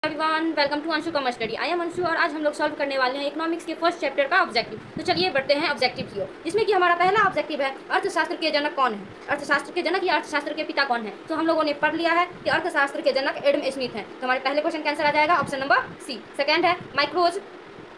Everyone, welcome to Anshu commerce study. I am Anshu और आज हम लोग सॉल्व करने वाले हैं इकोनॉमिक्स के फर्स्ट चैप्टर का ऑब्जेक्टिव। तो चलिए बढ़ते हैं ऑब्जेक्टिव की ओर, जिसमें कि हमारा पहला ऑब्जेक्टिव है अर्थशास्त्र के जनक कौन है। अर्थशास्त्र के जनक या अर्थशास्त्र के पिता कौन है। तो हम लोगों ने पढ़ लिया है कि अर्थशास्त्र के जनक एडम स्मिथ हैं। तो हमारे पहले क्वेश्चन का आंसर आ जाएगा ऑप्शन नंबर सी। सेकेंड है माइक्रोज,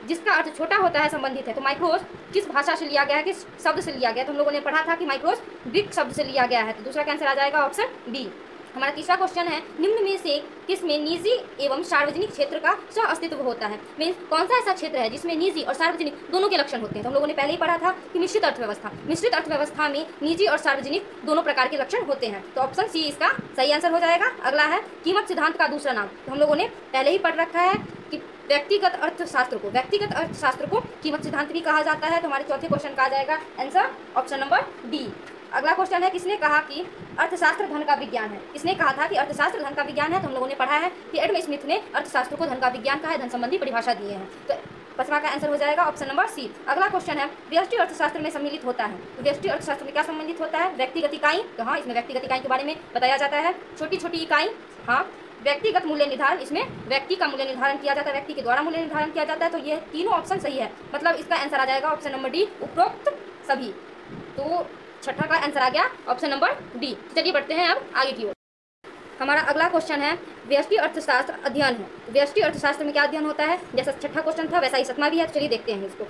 जिसका अर्थ छोटा होता है, संबंधित है। तो माइक्रोज किस भाषा से लिया गया है, किस शब्द से लिया गया है। तो हम लोगों ने पढ़ा था कि माइक्रोज ग्रीक शब्द से लिया गया है। तो दूसरा का आंसर आ जाएगा ऑप्शन डी। हमारा तीसरा क्वेश्चन है निम्न में से किसमें निजी एवं सार्वजनिक क्षेत्र का सह अस्तित्व होता है। मीन्स कौन सा ऐसा क्षेत्र है जिसमें निजी और सार्वजनिक दोनों के लक्षण होते हैं। तो हम लोगों ने पहले ही पढ़ा था कि मिश्रित अर्थव्यवस्था में निजी और सार्वजनिक दोनों प्रकार के लक्षण होते हैं। तो ऑप्शन सी इसका सही आंसर हो जाएगा। अगला है कीमत सिद्धांत का दूसरा नाम। तो हम लोगों ने पहले ही पढ़ रखा है कि व्यक्तिगत अर्थशास्त्र को कीमत सिद्धांत भी कहा जाता है। तो हमारे चौथे क्वेश्चन का आ जाएगा आंसर ऑप्शन नंबर डी। अगला क्वेश्चन है किसने कहा कि अर्थशास्त्र धन का विज्ञान है। किसने कहा था कि अर्थशास्त्र धन का विज्ञान है। तो हम लोगों ने पढ़ा है कि एडम स्मिथ ने अर्थशास्त्र को धन का विज्ञान कहा है, धन संबंधी परिभाषा दिए हैं। तो पांचवा का आंसर हो जाएगा ऑप्शन नंबर सी। अगला क्वेश्चन है व्यष्टि अर्थशास्त्र में सम्मिलित होता है। तो व्यष्टि अर्थशास्त्र में क्या सम्मिलित होता है, व्यक्तिगत इकाई। तो हाँ, इसमें व्यक्तिगत इकाई के बारे में बताया जाता है। छोटी छोटी इकाई, हाँ। व्यक्तिगत मूल्य निर्धारण, इसमें व्यक्ति का मूल्य निर्धारण किया जाता है, व्यक्ति के द्वारा मूल्य निर्धारण किया जाता है। तो ये तीनों ऑप्शन सही है, मतलब इसका आंसर आ जाएगा ऑप्शन नंबर डी, उपरोक्त सभी। तो छठा का आंसर आ गया ऑप्शन नंबर डी। चलिए बढ़ते हैं अब आगे की ओर। हमारा अगला क्वेश्चन है व्यष्टि अर्थशास्त्र अध्ययन है। व्यष्टि अर्थशास्त्र में क्या अध्ययन होता है। जैसा छठा क्वेश्चन था वैसा ही सातवां भी है। तो चलिए देखते हैं इसको।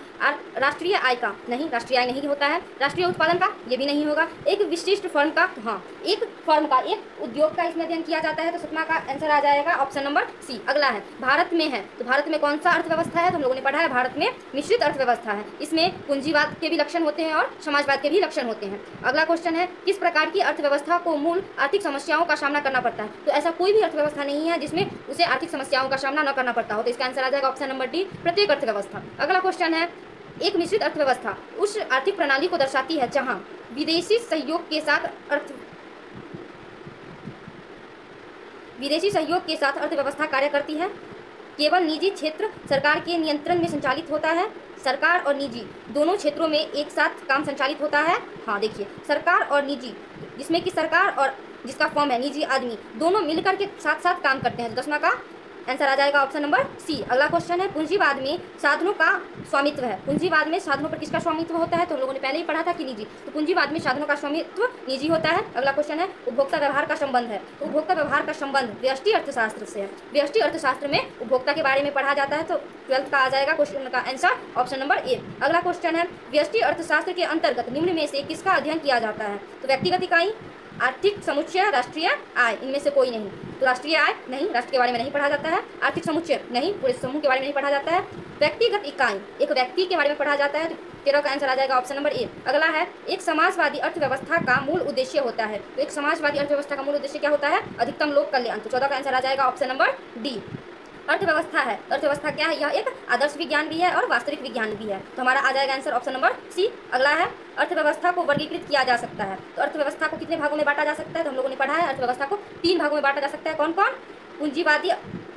राष्ट्रीय आय का नहीं, राष्ट्रीय आय नहीं होता है। राष्ट्रीय उत्पादन का ये भी नहीं होगा। एक विशिष्ट फर्म का, हाँ, एक फर्म का, एक उद्योग का इसमें अध्ययन किया जाता है। तो सातवां का आंसर आ जाएगा ऑप्शन नंबर सी। अगला है भारत में है। तो भारत में कौन सा अर्थव्यवस्था है। तो हम लोगों ने पढ़ा है भारत में मिश्रित अर्थव्यवस्था है। इसमें पूंजीवाद के भी लक्षण होते हैं और समाजवाद के भी लक्षण होते हैं। अगला क्वेश्चन है किस प्रकार की अर्थव्यवस्था को मूल आर्थिक समस्याओं का सामना करना पड़ता है। तो ऐसा कोई भी अर्थव्यवस्था नहीं है जिसमें उसे आर्थिक समस्याओं का सामना न करना पड़ता हो। तो इसका आंसर आ जाएगा ऑप्शन नंबर डी, प्रत्येक अर्थव्यवस्था। अगला क्वेश्चन है एक मिश्रित अर्थव्यवस्था उस आर्थिक प्रणाली को दर्शाती है जहां विदेशी सहयोग के साथ अर्थव्यवस्था कार्य करती है। केवल निजी क्षेत्र सरकार के नियंत्रण में संचालित होता है। सरकार और निजी दोनों क्षेत्रों में एक साथ काम संचालित होता है। हाँ देखिए, सरकार और निजी, जिसमें कि सरकार और जिसका फॉर्म है निजी आदमी, दोनों मिलकर के साथ साथ काम करते हैं। तो दसवां का आंसर आ जाएगा ऑप्शन नंबर सी। अगला क्वेश्चन है पूंजीवाद में साधनों का स्वामित्व है। पूंजीवाद में साधनों पर किसका स्वामित्व होता है। तो हम लोगों ने पहले ही पढ़ा था कि निजी। तो पूंजीवाद में साधनों का स्वामित्व निजी होता है। अगला क्वेश्चन है उपभोक्ता व्यवहार का संबंध है। तो उपभोक्ता व्यवहार का संबंध व्यष्टि अर्थशास्त्र से है। व्यष्टि अर्थशास्त्र में उपभोक्ता के बारे में पढ़ा जाता है। तो 12th का आ जाएगा क्वेश्चन का आंसर ऑप्शन नंबर ए। अगला क्वेश्चन है व्यष्टि अर्थशास्त्र के अंतर्गत निम्न में से किसका अध्ययन किया जाता है। तो व्यक्तिगत इकाई, आर्थिक समुच्चय, राष्ट्रीय आय, इनमें से कोई नहीं। तो राष्ट्रीय आय नहीं, राष्ट्र के बारे में नहीं पढ़ा जाता है। आर्थिक समुच्चय नहीं, पूरे समूह के बारे में नहीं पढ़ा जाता है। व्यक्तिगत इकाई, एक व्यक्ति के बारे में पढ़ा जाता है। 13 का आंसर आ जाएगा ऑप्शन नंबर ए। अगला है एक समाजवादी अर्थव्यवस्था का मूल उद्देश्य होता है। तो एक समाजवादी अर्थव्यवस्था का मूल उद्देश्य क्या होता है, अधिकतम लोक कल्याण। तो 14 का आंसर आ जाएगा ऑप्शन नंबर डी। अर्थव्यवस्था है, अर्थव्यवस्था क्या है, यह एक आदर्श विज्ञान भी है और वास्तविक विज्ञान भी है। तो हमारा आ जाएगा आंसर ऑप्शन नंबर सी। अगला है अर्थव्यवस्था को वर्गीकृत किया जा सकता है। तो अर्थव्यवस्था को कितने भागों में बांटा जा सकता है। तो हम लोगों ने पढ़ा है अर्थव्यवस्था को 3 भागों में बांटा जा सकता है। कौन कौन, पूंजीवादी,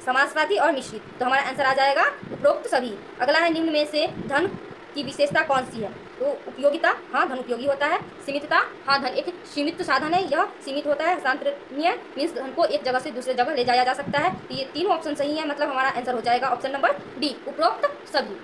समाजवादी और मिश्रित। तो हमारा आंसर आ जाएगा उपरोक्त सभी। अगला है निम्न में से धन की विशेषता कौन सी है। तो उपयोगिता, हाँ धन उपयोगी होता है। सीमितता, हाँ धन एक सीमित साधन है, यह सीमित होता है। हस्तांतरणीय मीन्स धन को एक जगह से दूसरे जगह ले जाया जा सकता है। तो ये तीनों ऑप्शन सही है, मतलब हमारा आंसर हो जाएगा ऑप्शन नंबर डी, उपरोक्त सभी।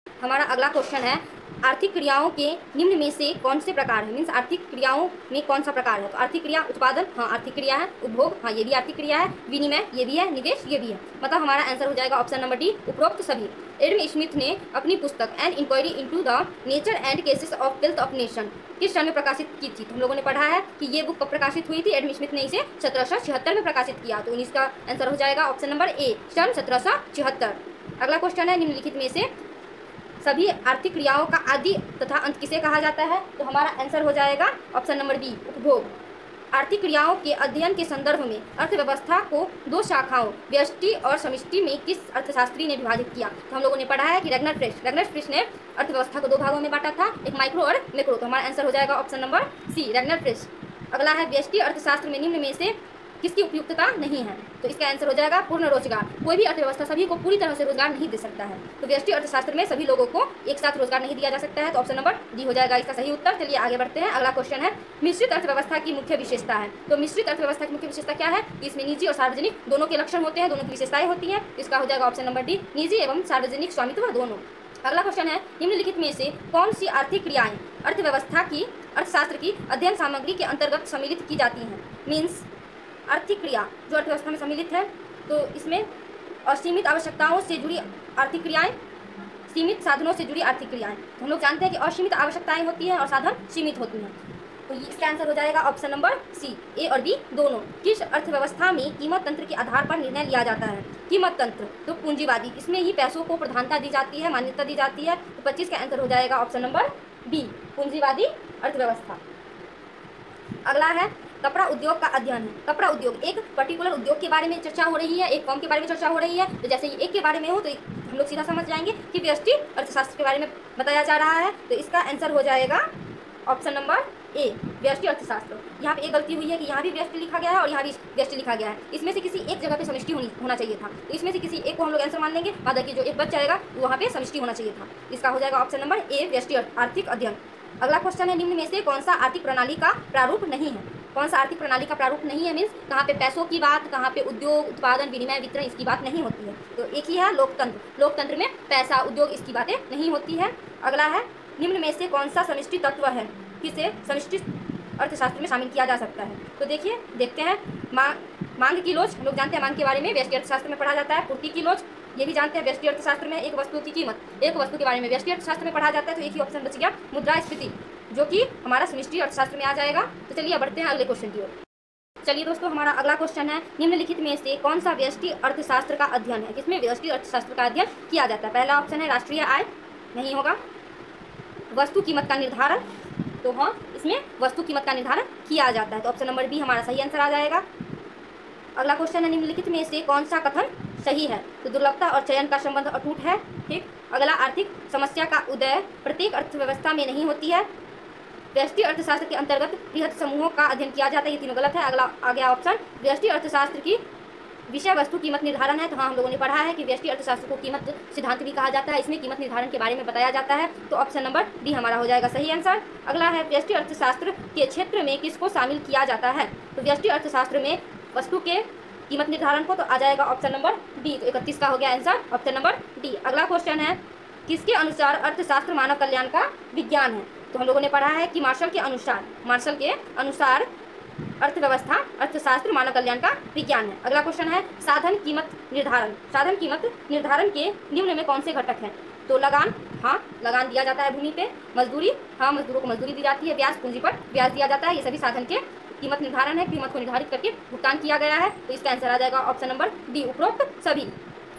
हमारा अगला क्वेश्चन है आर्थिक क्रियाओं के निम्न में से कौन से प्रकार है। मीन्स आर्थिक क्रियाओं में कौन सा प्रकार है। तो आर्थिक क्रिया उत्पादन, हाँ आर्थिक क्रिया है। उपभोग, हाँ ये भी आर्थिक क्रिया है। विनिमय ये भी है। निवेश ये भी है। मतलब हमारा आंसर हो जाएगा ऑप्शन नंबर डी, उपरोक्त सभी। एडम स्मिथ ने अपनी पुस्तक an inquiry into the nature and causes of wealth of nation किस साल में प्रकाशित की थी। तो हम लोगों ने पढ़ा है कि ये बुक कब प्रकाशित हुई थी। एडम स्मिथ ने इसे 1776 में प्रकाशित किया। तो इसका आंसर हो जाएगा ऑप्शन नंबर ए, सन 1776। अगला क्वेश्चन है निम्नलिखित में से सभी आर्थिक क्रियाओं का आदि तथा अंत किसे कहा जाता है। तो हमारा आंसर हो जाएगा ऑप्शन नंबर बी, उपभोग। आर्थिक क्रियाओं के अध्ययन के संदर्भ में अर्थव्यवस्था को 2 शाखाओं व्यष्टि और समष्टि में किस अर्थशास्त्री ने विभाजित किया। तो हम लोगों ने पढ़ा है कि रैगनर फ्रिश ने अर्थव्यवस्था को 2 भागों में बांटा था, एक माइक्रो और मैक्रो। तो हमारा आंसर हो जाएगा ऑप्शन नंबर सी, रैगनर फ्रिश। अगला है व्यष्टि अर्थशास्त्र में निम्न में से किसकी उपयुक्तता नहीं है। तो इसका आंसर हो जाएगा पूर्ण रोजगार। कोई भी अर्थव्यवस्था सभी को पूरी तरह से रोजगार नहीं दे सकता है। तो व्यष्टि अर्थशास्त्र में सभी लोगों को एक साथ रोजगार नहीं दिया जा सकता है। तो ऑप्शन नंबर डी हो जाएगा इसका सही उत्तर। चलिए आगे बढ़ते हैं। अगला क्वेश्चन है मिश्रित अर्थव्यवस्था की मुख्य विशेषता है। तो मिश्रित अर्थव्यवस्था की मुख्य विशेषता क्या है? इसमें निजी और सार्वजनिक दोनों के लक्षण होते हैं, दोनों की विशेषताएं होती हैं। इसका हो जाएगा ऑप्शन नंबर डी, निजी एवं सार्वजनिक स्वामित्व दोनों। अगला क्वेश्चन है निम्नलिखित में से कौन सी आर्थिक क्रियाएं अर्थव्यवस्था की अर्थशास्त्र की अध्ययन सामग्री के अंतर्गत सम्मिलित की जाती हैं। मीन्स आर्थिक क्रिया जो अर्थव्यवस्था में सम्मिलित है, तो इसमें असीमित आवश्यकताओं से जुड़ी आर्थिक क्रियाएं, सीमित साधनों से जुड़ी आर्थिक क्रियाएं। तो हम लोग जानते हैं कि असीमित आवश्यकताएं होती हैं और साधन सीमित होती हैं। तो इसका आंसर हो जाएगा ऑप्शन नंबर सी, ए और बी दोनों। किस अर्थव्यवस्था में कीमत तंत्र के आधार पर निर्णय लिया जाता है? कीमत तंत्र तो पूंजीवादी, इसमें ही पैसों को प्रधानता दी जाती है, मान्यता दी जाती है। तो 25 का आंसर हो जाएगा ऑप्शन नंबर बी, पूंजीवादी अर्थव्यवस्था। अगला है कपड़ा उद्योग का अध्ययन है। कपड़ा उद्योग एक पर्टिकुलर उद्योग के बारे में चर्चा हो रही है, एक फर्म के बारे में चर्चा हो रही है। तो जैसे ये एक के बारे में हो तो हम लोग सीधा समझ जाएंगे कि व्यष्टि अर्थशास्त्र के बारे में बताया जा रहा है। तो इसका आंसर हो जाएगा ऑप्शन नंबर ए, व्यष्टि अर्थशास्त्र। यहाँ पे एक गलती हुई है कि यहाँ भी व्यष्टि लिखा गया है और यहाँ भी व्यष्टि लिखा गया है। इसमें से किसी एक जगह पे समष्टि होना चाहिए था। तो इसमें से किसी एक को हम लोग आंसर मान लेंगे, बाद बाकी जो एक बच जाएगा वहाँ पे समष्टि होना चाहिए था। इसका हो जाएगा ऑप्शन नंबर ए, व्यष्टि आर्थिक अध्ययन। अगला क्वेश्चन है निम्न में से कौन सा आर्थिक प्रणाली का प्रारूप नहीं है? कौन सा आर्थिक प्रणाली का प्रारूप नहीं है? मीन्स कहाँ पे पैसों की बात, कहाँ पे उद्योग, उत्पादन, विनिमय, वितरण इसकी बात नहीं होती है। तो एक ही है लोकतंत्र। लोकतंत्र में पैसा, उद्योग इसकी बातें नहीं होती है। अगला है निम्न में से कौन सा समष्टि तत्व है किसे समष्टि अर्थशास्त्र में शामिल किया जा सकता है? तो देखिए देखते हैं। मांग की लोच, हम लोग जानते हैं मांग के बारे में व्यष्टि अर्थशास्त्र में पढ़ा जाता है। पूर्ति की लोच ये भी जानते हैं व्यष्टि अर्थशास्त्र में। एक वस्तु की कीमत, एक वस्तु के बारे में व्यष्टि अर्थशास्त्र में पढ़ा जाता है। तो एक ही ऑप्शन बच गया मुद्रास्फीति, जो कि हमारा समष्टि अर्थशास्त्र में आ जाएगा। तो चलिए बढ़ते हैं अगले क्वेश्चन की ओर। चलिए दोस्तों हमारा अगला क्वेश्चन है निम्नलिखित में से कौन सा व्यष्टि अर्थशास्त्र का अध्ययन है? किसमें व्यष्टि अर्थशास्त्र का अध्ययन किया जाता है? पहला ऑप्शन है राष्ट्रीय आय, नहीं होगा। वस्तु कीमत का निर्धारण, तो हाँ इसमें वस्तु कीमत का निर्धारण किया जाता है। तो ऑप्शन नंबर बी हमारा सही आंसर आ जाएगा। अगला क्वेश्चन है निम्नलिखित में से कौन सा कथन सही है? तो दुर्लभता और चयन का संबंध अटूट है, ठीक। अगला आर्थिक समस्या का उदय प्रत्येक अर्थव्यवस्था में नहीं होती है। व्यष्टि अर्थशास्त्र के अंतर्गत बृहद समूहों का अध्ययन किया जाता है, ये तीनों गलत है। अगला आ गया ऑप्शन व्यष्टि अर्थशास्त्र की विषय वस्तु कीमत निर्धारण है। तो हाँ हम लोगों ने पढ़ा है कि व्यष्टि अर्थशास्त्र को कीमत सिद्धांत भी कहा जाता है, इसमें कीमत निर्धारण के बारे में बताया जाता है। तो ऑप्शन नंबर डी हमारा हो जाएगा सही आंसर। अगला है व्यष्टि अर्थशास्त्र के क्षेत्र में किसको शामिल किया जाता है? तो व्यष्टि अर्थशास्त्र में वस्तु के कीमत निर्धारण को, तो आ जाएगा ऑप्शन नंबर डी। तो 31 का हो गया आंसर ऑप्शन नंबर डी। अगला क्वेश्चन है किसके अनुसार अर्थशास्त्र मानव कल्याण का विज्ञान है? तो हम लोगों ने पढ़ा है कि मार्शल के अनुसार अर्थव्यवस्था अर्थशास्त्र मानव कल्याण का विज्ञान है। अगला क्वेश्चन है साधन कीमत निर्धारण। साधन कीमत निर्धारण के निम्न में कौन से घटक हैं? तो लगान, हाँ लगान दिया जाता है भूमि पे। मजदूरी, हाँ मजदूरों को मजदूरी दी जाती है। ब्याज, पूंजी पर ब्याज दिया जाता है। ये सभी साधन के कीमत निर्धारण है। कीमत को निर्धारित करके भुगतान किया गया है। तो इसका आंसर आ जाएगा ऑप्शन नंबर डी, उपरोक्त सभी।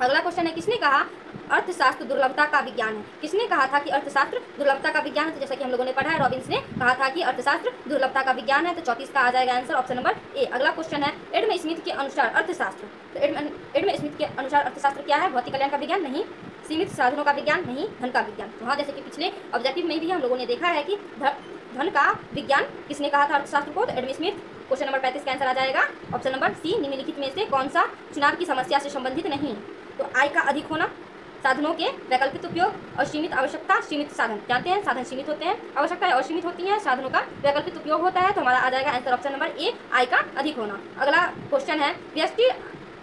अगला क्वेश्चन है किसने कहा अर्थशास्त्र दुर्लभता का विज्ञान है? किसने कहा था कि अर्थशास्त्र दुर्लभता का विज्ञान है? तो जैसा कि हम लोगों ने पढ़ा है रॉबिन्स ने कहा था कि अर्थशास्त्र दुर्लभता का विज्ञान है। तो 34 का आ जाएगा आंसर ऑप्शन नंबर ए। अगला क्वेश्चन है एडम स्मिथ के अनुसार अर्थशास्त्र। तो एडम स्मिथ के अनुसार अर्थशास्त्र क्या है? भौतिक कल्याण का विज्ञान नहीं, सीमित साधनों का विज्ञान नहीं, धन का विज्ञान। तो हाँ जैसे कि पिछले ऑब्जेक्टिव में भी हम लोगों ने देखा है कि धन का विज्ञान किसने कहा था अर्थशास्त्र को? तो एडम स्मिथ। क्वेश्चन नंबर 35 का आंसर आ जाएगा ऑप्शन नंबर सी। निम्नलिखित में से कौन सा चुनाव की समस्या से संबंधित नहीं है? तो आय का अधिक होना, साधनों के वैकल्पिक उपयोग, असीमित आवश्यकता, सीमित साधन। जानते हैं साधन सीमित होते हैं, आवश्यकताएं असीमित होती हैं, साधनों का वैकल्पिक उपयोग होता है। तो हमारा आ जाएगा आंसर ऑप्शन नंबर ए, आय का अधिक होना। अगला क्वेश्चन है व्यष्टि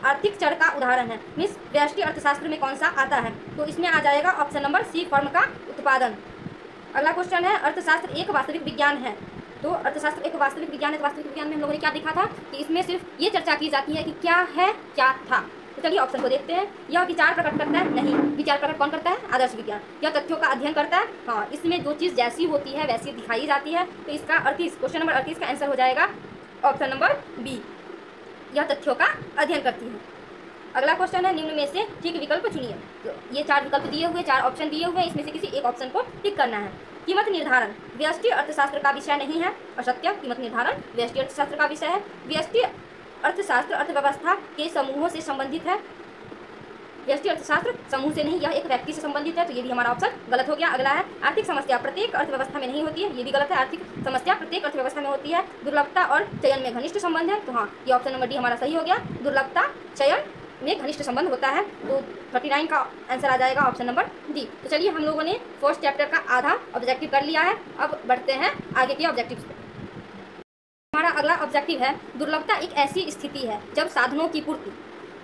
आर्थिक चर का उदाहरण है। मीन्स व्यष्टि अर्थशास्त्र में कौन सा आता है? तो इसमें आ जाएगा ऑप्शन नंबर सी, फर्म का उत्पादन। अगला क्वेश्चन है अर्थशास्त्र एक वास्तविक विज्ञान है। तो अर्थशास्त्र एक वास्तविक विज्ञान है। तो वास्तविक विज्ञान में हम लोगों ने क्या देखा था कि इसमें सिर्फ ये चर्चा की जाती है कि क्या है क्या था। तो चलिए ऑप्शन को देखते हैं। यह विचार प्रकट करता है? नहीं। विचार प्रकट कौन करता है? आदर्श विज्ञान। यह तथ्यों का अध्ययन करता है? हाँ। इसमें जो चीज़ जैसी होती है वैसी दिखाई जाती है। तो इसका 38 क्वेश्चन नंबर 38 का आंसर हो जाएगा ऑप्शन नंबर बी, यह तथ्यों का अध्ययन करती है। अगला क्वेश्चन है निम्न में से ठीक विकल्प चुनिए। तो ये 4 विकल्प दिए हुए, 4 ऑप्शन दिए हुए, इसमें से किसी एक ऑप्शन को टिक करना है। कीमत निर्धारण व्यष्टि अर्थशास्त्र का विषय नहीं है, असत्य। कीमत निर्धारण व्यष्टि अर्थशास्त्र का विषय है। व्यष्टि अर्थशास्त्र अर्थव्यवस्था के समूहों से संबंधित है। व्यष्टि अर्थशास्त्र समूह से नहीं, यह एक व्यक्ति से संबंधित है, तो ये भी हमारा ऑप्शन गलत हो गया। अगला है आर्थिक समस्या प्रत्येक अर्थव्यवस्था में नहीं होती है, ये भी गलत है। आर्थिक समस्या प्रत्येक अर्थव्यवस्था में होती है। दुर्लभता और चयन में घनिष्ठ संबंध है, तो हाँ ये ऑप्शन नंबर डी हमारा सही हो गया। दुर्लभता चयन में घनिष्ठ संबंध होता है, तो 39 का आंसर आ जाएगा ऑप्शन नंबर डी। तो चलिए हम लोगों ने फर्स्ट चैप्टर का आधा ऑब्जेक्टिव कर लिया है, अब बढ़ते हैं आगे के ऑब्जेक्टिव्स पे। हमारा अगला ऑब्जेक्टिव है दुर्लभता एक ऐसी स्थिति है जब साधनों की पूर्ति,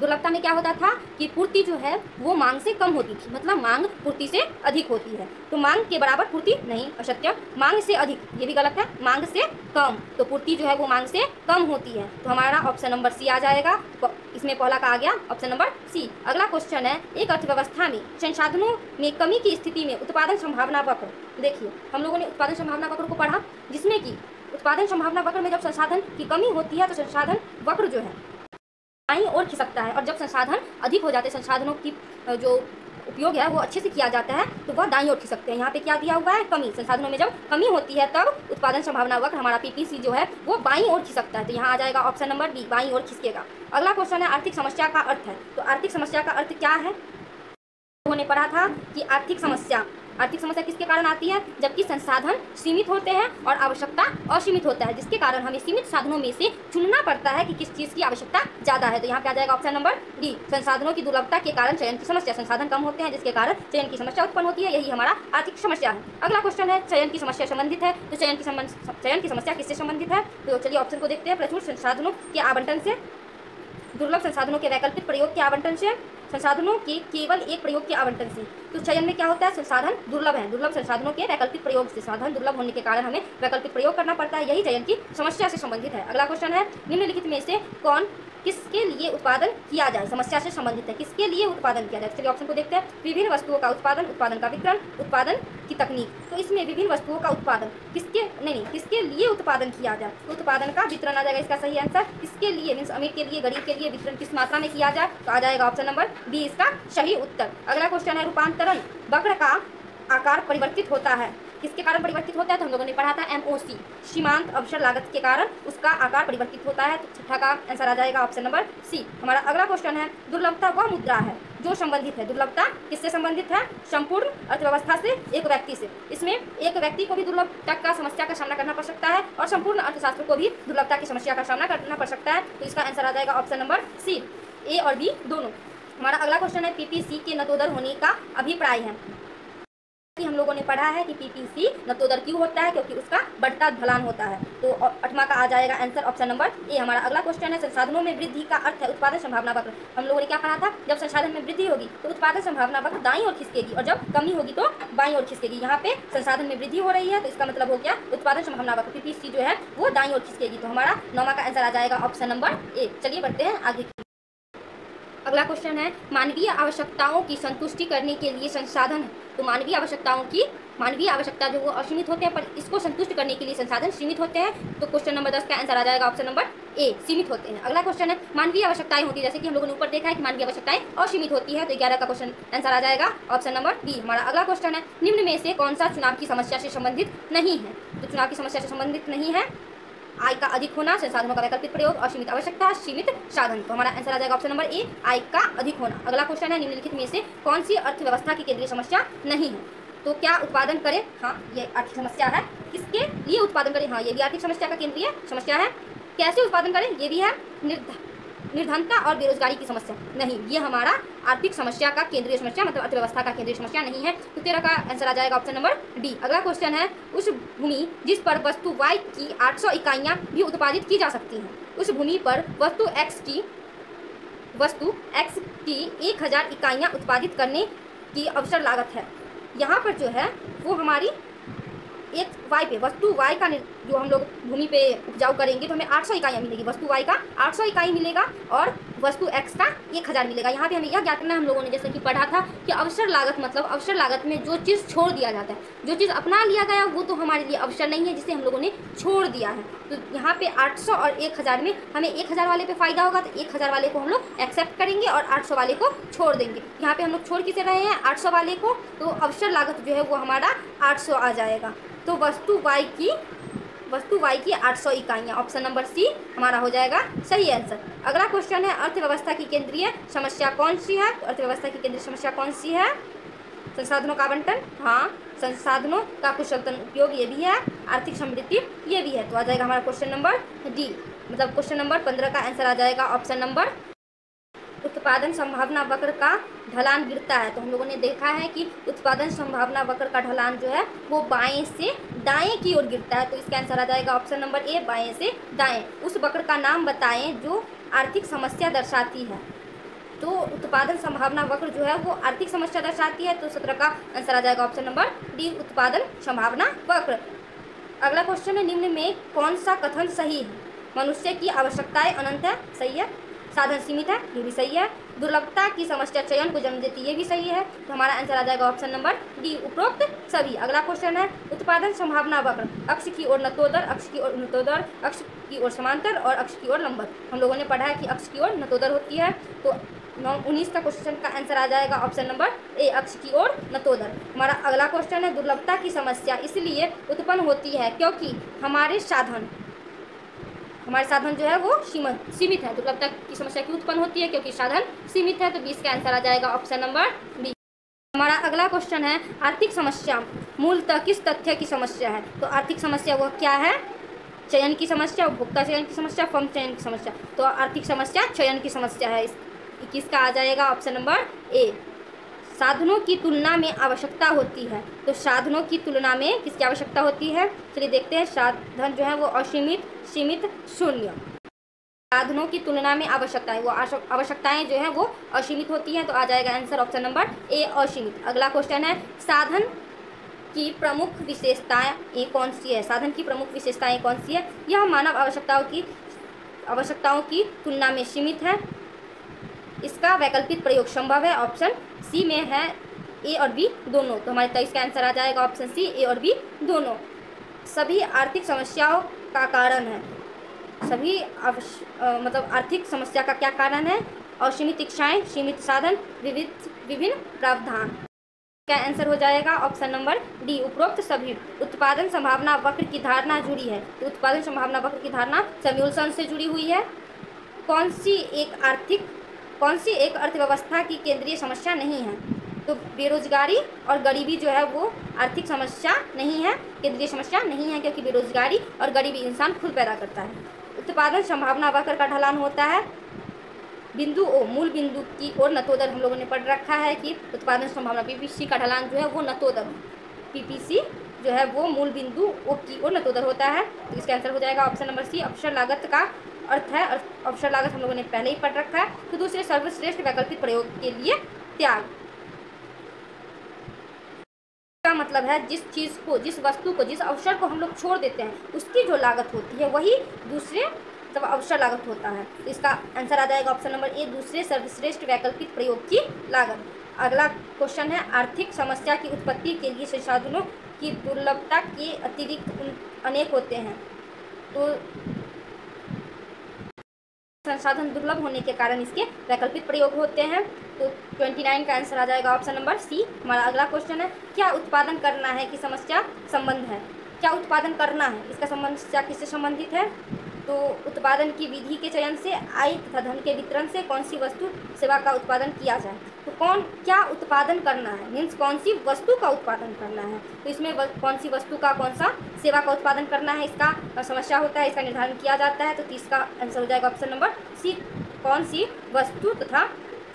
दुर्लभता में क्या होता था कि पूर्ति जो है वो मांग से कम होती थी, मतलब मांग पूर्ति से अधिक होती है, तो मांग के बराबर पूर्ति नहीं, असत्य। मांग से अधिक, ये भी गलत है, मांग से कम, तो पूर्ति जो है वो मांग से कम होती है, तो हमारा ऑप्शन नंबर सी आ जाएगा। इसमें पहला का आ गया ऑप्शन नंबर सी। अगला क्वेश्चन है एक अर्थव्यवस्था में संसाधनों में कमी की स्थिति में उत्पादन संभावना वक्र। देखिए हम लोगों ने उत्पादन संभावना वक्र को पढ़ा, जिसमें कि उत्पादन संभावना वक्र में जब संसाधन की कमी होती है तो संसाधन वक्र जो है दाईं ओर खिसकता है, और जब संसाधन अधिक हो जाते हैं, संसाधनों की जो उपयोग है वो अच्छे से किया जाता है, तो वह दाईं ओर खिसकते हैं। यहाँ पे क्या दिया हुआ है, कमी। संसाधनों में जब कमी होती है तब उत्पादन संभावना वक्र हमारा पीपीसी जो है वो बाईं ओर खिसकता है, तो यहाँ आ जाएगा ऑप्शन नंबर बी, बाईं ओर खिसकेगा। अगला क्वेश्चन है आर्थिक समस्या का अर्थ है, तो आर्थिक समस्या का अर्थ क्या है। लोगों ने पढ़ा था कि आर्थिक समस्या किसके कारण आती है, जबकि संसाधन सीमित होते हैं और आवश्यकता असीमित होता है, जिसके कारण हमें सीमित साधनों में से चुनना पड़ता है कि किस चीज़ की आवश्यकता ज़्यादा है, तो यहाँ पे आ जाएगा ऑप्शन नंबर डी, संसाधनों की दुर्लभता के कारण चयन की समस्या। संसाधन कम होते हैं जिसके कारण चयन की समस्या उत्पन्न होती है, यही हमारा आर्थिक समस्या है। अगला क्वेश्चन है चयन की समस्या संबंधित है, तो चयन की समस्या किससे संबंधित है, तो चलिए ऑप्शन को देखते हैं। प्रचुर संसाधनों के आवंटन से, दुर्लभ संसाधनों के वैकल्पिक प्रयोग के आवंटन से, संसाधनों के केवल एक प्रयोग के आवंटन से। तो चयन में क्या होता है, संसाधन दुर्लभ है, दुर्लभ संसाधनों के वैकल्पिक प्रयोग से, साधन दुर्लभ होने के कारण हमें वैकल्पिक प्रयोग करना पड़ता है, यही चयन की समस्या से संबंधित है। अगला क्वेश्चन है निम्नलिखित में से कौन किसके लिए उत्पादन किया जाए, समस्या से संबंधित है, किसके लिए उत्पादन किया जाए। चलिए ऑप्शन को देखते हैं। विभिन्न वस्तुओं का उत्पादन, उत्पादन का वितरण, उत्पादन की तकनीक। तो इसमें विभिन्न वस्तुओं का उत्पादन किसके लिए उत्पादन किया जाए, तो उत्पादन का वितरण आ जाएगा इसका सही आंसर। किसके लिए मीन्स अमीर के लिए, गरीब के लिए वितरण किस मात्रा में किया जाए, तो आ जाएगा ऑप्शन नंबर बी इसका सही उत्तर। अगला क्वेश्चन है रूपांतरण वक्र का आकार परिवर्तित होता है, किसके कारण परिवर्तित होता है, तो हम लोगों ने पढ़ा था MOC, सीमांत अवसर लागत के कारण उसका आकार परिवर्तित होता है, तो छठा का आंसर आ जाएगा ऑप्शन नंबर सी। हमारा अगला क्वेश्चन है दुर्लभता वह मुद्रा है जो संबंधित है, दुर्लभता किससे संबंधित है, संपूर्ण अर्थव्यवस्था से, एक व्यक्ति से। इसमें एक व्यक्ति को भी दुर्लभता का समस्या का सामना करना पड़ सकता है और संपूर्ण अर्थशास्त्र को भी दुर्लभता की समस्या का सामना करना पड़ सकता है, तो इसका आंसर आ जाएगा ऑप्शन नंबर सी, ए और बी दोनों। हमारा अगला क्वेश्चन है पीपीसी के नतोदर होने का अभिप्राय है। हम लोगों ने पढ़ा है कि पीपीसी नतोदर क्यों होता है, क्योंकि उसका बढ़ता ढलान होता है, तो आठवां का आ जाएगा आंसर ऑप्शन नंबर ए। हमारा अगला क्वेश्चन है संसाधनों में वृद्धि का अर्थ है उत्पादन संभावना वक्र। हम लोगों ने क्या पढ़ा था, जब संसाधन में वृद्धि होगी तो उत्पादन संभावना वक्र दाईं ओर खिसकेगी और जब कमी होगी तो बाईं ओर खिसकेगी। यहाँ पे संसाधन में वृद्धि हो रही है तो इसका मतलब हो गया उत्पादन संभावना वक्र पीपीसी जो है वो दाईं ओर खिसकेगी, तो हमारा 9वां का आंसर आ जाएगा ऑप्शन नंबर ए। चलिए बढ़ते हैं आगे। अगला क्वेश्चन है मानवीय आवश्यकताओं की संतुष्टि करने के लिए संसाधन है, तो मानवीय आवश्यकता जो वो असीमित होते हैं पर इसको संतुष्ट करने के लिए संसाधन सीमित होते हैं, तो क्वेश्चन नंबर 10 का आंसर आ जाएगा ऑप्शन नंबर ए, सीमित होते हैं। अगला क्वेश्चन है मानवीय आवश्यकताएं होती है, जैसे कि हम लोगों ने ऊपर देखा है कि मानवीय आवश्यकताएं असीमित होती है, तो 11 का क्वेश्चन आंसर आ जाएगा ऑप्शन नंबर बी। हमारा अगला क्वेश्चन है निम्न में से कौन सा चुनाव की समस्या से संबंधित नहीं है, तो चुनाव की समस्या से संबंधित नहीं है आय का अधिक होना, संसाधनों का वैकल्पिक प्रयोग, असीमित आवश्यकता, सीमित साधन, तो हमारा आंसर आ जाएगा ऑप्शन नंबर ए, आय का अधिक होना। अगला क्वेश्चन है निम्नलिखित में से कौन सी अर्थव्यवस्था की केंद्रीय समस्या नहीं है, तो क्या उत्पादन करें, हाँ ये आर्थिक समस्या है, किसके लिए उत्पादन करें, हाँ ये भी आर्थिक समस्या का केंद्रीय समस्या है, कैसे उत्पादन करें ये भी है, निर्धनता और बेरोजगारी की समस्या नहीं, ये हमारा आर्थिक समस्या का केंद्रीय समस्या मतलब अर्थव्यवस्था का केंद्रीय समस्या नहीं है, तो 13 का आंसर आ जाएगा ऑप्शन नंबर डी। अगला क्वेश्चन है उस भूमि जिस पर वस्तु Y की 800 इकाइयाँ भी उत्पादित की जा सकती हैं, उस भूमि पर वस्तु X की 1000 इकाइयाँ उत्पादित करने की अवसर लागत है। यहाँ पर जो है वो हमारी एक Y पे वस्तु Y का जो हम लोग भूमि पे उपजाऊ करेंगे तो हमें 800 इकाइयाँ मिलेगी, वस्तु Y का 800 इकाई मिलेगा और वस्तु X का 1000 मिलेगा। यहाँ पे हमें यह ज्ञात करना है, हम लोगों ने जैसे कि पढ़ा था कि अवसर लागत मतलब अवसर लागत में जो चीज़ छोड़ दिया जाता है, जो चीज़ अपना लिया गया वो तो हमारे लिए अवसर नहीं है जिसे हम लोगों ने छोड़ दिया है। तो यहाँ पे 800 और 1000 में हमें 1000 वाले पे फ़ायदा होगा तो 1000 वाले को हम लोग एक्सेप्ट करेंगे और 800 वाले को छोड़ देंगे। यहाँ पे हम लोग छोड़ किसे रहे हैं 800 वाले को, तो अवसर लागत जो है वो हमारा 800 आ जाएगा। तो वस्तु Y की वस्तु y की 800 इकाइयाँ। ऑप्शन नंबर सी हमारा हो जाएगा सही आंसर। अगला क्वेश्चन है अर्थव्यवस्था की केंद्रीय समस्या कौन सी है? तो अर्थव्यवस्था की केंद्रीय समस्या कौन सी है? संसाधनों का आवंटन, हाँ। संसाधनों का कुशलतन उपयोग, ये भी है। आर्थिक समृद्धि, ये भी है। तो आ जाएगा हमारा क्वेश्चन नंबर डी, मतलब क्वेश्चन नंबर 15 का आंसर आ जाएगा ऑप्शन नंबर। उत्पादन संभावना वक्र का ढलान गिरता है। तो हम लोगों ने देखा है कि उत्पादन संभावना वक्र का ढलान जो है वो बाएं से दाएं की ओर गिरता है। तो इसका आंसर आ जाएगा ऑप्शन नंबर ए, बाएं से दाएं। उस वक्र का नाम बताएं जो आर्थिक समस्या दर्शाती है। तो उत्पादन संभावना वक्र जो है वो आर्थिक समस्या दर्शाती है। तो 17 का आंसर आ जाएगा ऑप्शन नंबर डी, उत्पादन संभावना वक्र। अगला क्वेश्चन है निम्न में कौन सा कथन सही है? मनुष्य की आवश्यकताएं अनंत है, सही है। साधन सीमित है, ये भी सही है। दुर्लभता की समस्या चयन को जन्म देती है, ये भी सही है। तो हमारा आंसर आ जाएगा ऑप्शन नंबर डी, उपरोक्त सभी। अगला क्वेश्चन है उत्पादन संभावना वक्र अक्ष की ओर नतोदर, अक्ष की ओर नतोदर, अक्ष की ओर समांतर और अक्ष की ओर लंबवत। हम लोगों ने पढ़ा है कि अक्ष की ओर नतोदर होती है। तो 19 का क्वेश्चन का आंसर आ जाएगा ऑप्शन नंबर ए, अक्ष की ओर नतोदर। हमारा अगला क्वेश्चन है दुर्लभता की समस्या इसलिए उत्पन्न होती है क्योंकि हमारे साधन जो है वो सीमित है। दुर्लभता की समस्या क्यों उत्पन्न होती है? क्योंकि साधन सीमित है। तो 20 का आंसर आ जाएगा ऑप्शन नंबर बी। हमारा अगला क्वेश्चन है आर्थिक समस्या मूलतः किस तथ्य की समस्या है? तो आर्थिक समस्या वह क्या है? चयन की समस्या, उपभोक्ता चयन की समस्या, फर्म चयन की समस्या। तो आर्थिक समस्या चयन की समस्या है। 21 का आ जाएगा ऑप्शन नंबर ए। साधनों की तुलना में आवश्यकता होती है। तो साधनों की तुलना में किसकी आवश्यकता होती है? चलिए देखते हैं। साधन जो है वो असीमित, सीमित, शून्य। साधनों की तुलना में आवश्यकताएं, वो आवश्यकताएं जो है वो असीमित होती हैं। तो आ जाएगा आंसर ऑप्शन नंबर ए, असीमित। अगला क्वेश्चन है साधन की प्रमुख विशेषताएं कौन सी है? साधन की प्रमुख विशेषताएं कौन सी है? यह मानव आवश्यकताओं की तुलना में सीमित है। इसका वैकल्पिक प्रयोग संभव है। ऑप्शन सी में है ए और बी दोनों। तो हमारे 23 का आंसर आ जाएगा ऑप्शन सी, ए और बी दोनों। सभी आर्थिक समस्याओं का कारण है। सभी मतलब आर्थिक समस्या का क्या कारण है? असीमित इच्छाएं, सीमित साधन, विभिन्न प्रावधान। क्या आंसर हो जाएगा ऑप्शन नंबर डी, उपरोक्त सभी। उत्पादन संभावना वक्र की धारणा जुड़ी है। तो उत्पादन संभावना वक्र की धारणा सैमुअल्सन से जुड़ी हुई है। कौन सी एक अर्थव्यवस्था की केंद्रीय समस्या नहीं है? तो बेरोजगारी और गरीबी जो है वो आर्थिक समस्या नहीं है, केंद्रीय समस्या नहीं है, क्योंकि बेरोजगारी और गरीबी इंसान खुद पैदा करता है। उत्पादन संभावना वक्र का ढलान होता है बिंदु ओ, मूल बिंदु की ओर नतोदर। हम लोगों ने पढ़ रखा है कि उत्पादन संभावना पीपीसी का ढलान जो है वो नतोदर, पीपीसी जो है वो मूल बिंदु ओ की ओर नतोदर होता है। तो इसका आंसर हो जाएगा ऑप्शन नंबर सी। अवसर लागत का अर्थ है, अवसर लागत हम लोगों ने पहले ही पढ़ रखा है। तो दूसरे सर्वश्रेष्ठ वैकल्पिक प्रयोग के लिए त्याग का मतलब है जिस चीज़ को, जिस वस्तु को, जिस अवसर को हम लोग छोड़ देते हैं उसकी जो लागत होती है वही दूसरे मतलब अवसर लागत होता है। तो इसका आंसर आ जाएगा ऑप्शन नंबर ए, दूसरे सर्वश्रेष्ठ वैकल्पिक प्रयोग की लागत। अगला क्वेश्चन है आर्थिक समस्या की उत्पत्ति के लिए संसाधनों की दुर्लभता के अतिरिक्त अनेक होते हैं। तो संसाधन दुर्लभ होने के कारण इसके वैकल्पिक प्रयोग होते हैं। तो 29 का आंसर आ जाएगा ऑप्शन नंबर सी। हमारा अगला क्वेश्चन है क्या उत्पादन करना है कि समस्या संबंध है? क्या उत्पादन करना है, इसका समस्या किससे संबंधित है? तो उत्पादन की विधि के चयन से, आय तथा धन के वितरण से कौन सी वस्तु सेवा का उत्पादन किया जाए। तो क्या उत्पादन करना है मीन्स कौन सी वस्तु का उत्पादन करना है। तो इसमें कौन सी वस्तु का, कौन सा सेवा का उत्पादन करना है, इसका समस्या होता है, इसका निर्धारण किया जाता है। तो 30 का आंसर हो जाएगा ऑप्शन नंबर सी, कौन सी वस्तु तथा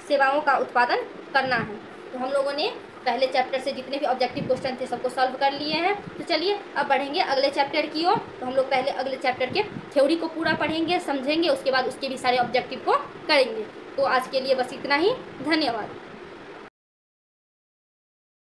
सेवाओं का उत्पादन करना है। तो हम लोगों ने पहले चैप्टर से जितने भी ऑब्जेक्टिव क्वेश्चन थे सबको सॉल्व कर लिए हैं। तो चलिए अब बढ़ेंगे अगले चैप्टर की ओर। तो हम लोग पहले अगले चैप्टर के थ्योरी को पूरा पढ़ेंगे, समझेंगे, उसके बाद उसके भी सारे ऑब्जेक्टिव को करेंगे। तो आज के लिए बस इतना ही। धन्यवाद।